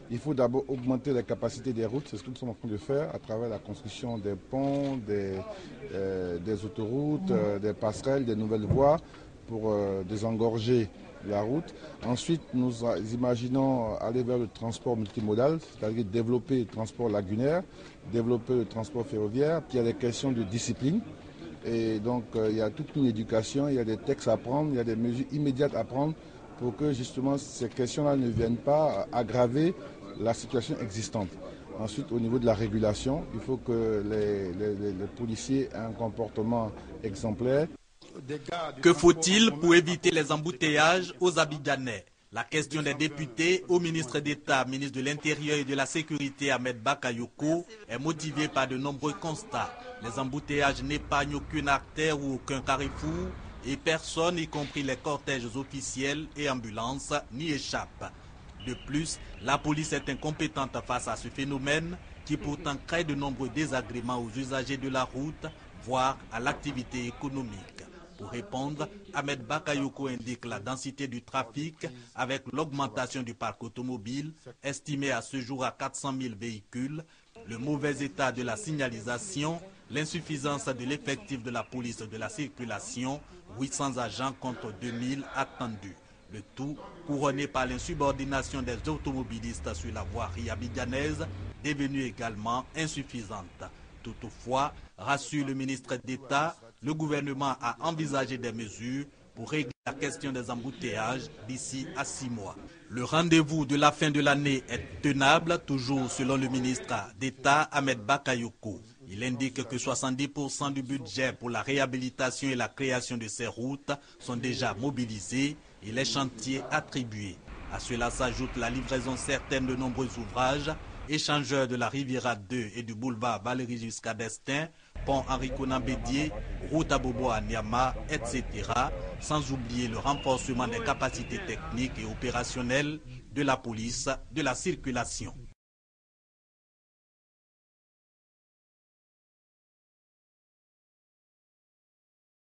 Il faut d'abord augmenter la capacité des routes, c'est ce que nous sommes en train de faire à travers la construction des ponts, des autoroutes, des passerelles, des nouvelles voies pour désengorger la route. Ensuite, nous imaginons aller vers le transport multimodal, c'est-à-dire développer le transport lagunaire, développer le transport ferroviaire. Puis il y a des questions de discipline. Et donc, il y a toute une éducation, il y a des textes à prendre, il y a des mesures immédiates à prendre pour que justement ces questions-là ne viennent pas aggraver la situation existante. Ensuite, au niveau de la régulation, il faut que les policiers aient un comportement exemplaire. Que faut-il pour éviter les embouteillages aux Abidjanais? La question des députés au ministre d'État, ministre de l'Intérieur et de la Sécurité Ahmed Bakayoko est motivée par de nombreux constats. Les embouteillages n'épargnent aucune artère ou aucun carrefour et personne, y compris les cortèges officiels et ambulances, n'y échappe. De plus, la police est incompétente face à ce phénomène qui pourtant crée de nombreux désagréments aux usagers de la route, voire à l'activité économique. Pour répondre, Ahmed Bakayoko indique la densité du trafic avec l'augmentation du parc automobile, estimé à ce jour à 400 000 véhicules, le mauvais état de la signalisation, l'insuffisance de l'effectif de la police de la circulation, 800 agents contre 2000 attendus. Le tout couronné par l'insubordination des automobilistes sur la voirie abidjanaise, devenue également insuffisante. Toutefois, rassure le ministre d'État, le gouvernement a envisagé des mesures pour régler la question des embouteillages d'ici à 6 mois. Le rendez-vous de la fin de l'année est tenable, toujours selon le ministre d'État Ahmed Bakayoko. Il indique que 70% du budget pour la réhabilitation et la création de ces routes sont déjà mobilisés et les chantiers attribués. À cela s'ajoute la livraison certaine de nombreux ouvrages, échangeurs de la Riviera 2 et du boulevard Valéry jusqu'à Destin, pont Henri Konan Bédié, route à Bobo à Niama, etc. Sans oublier le renforcement des capacités techniques et opérationnelles de la police de la circulation.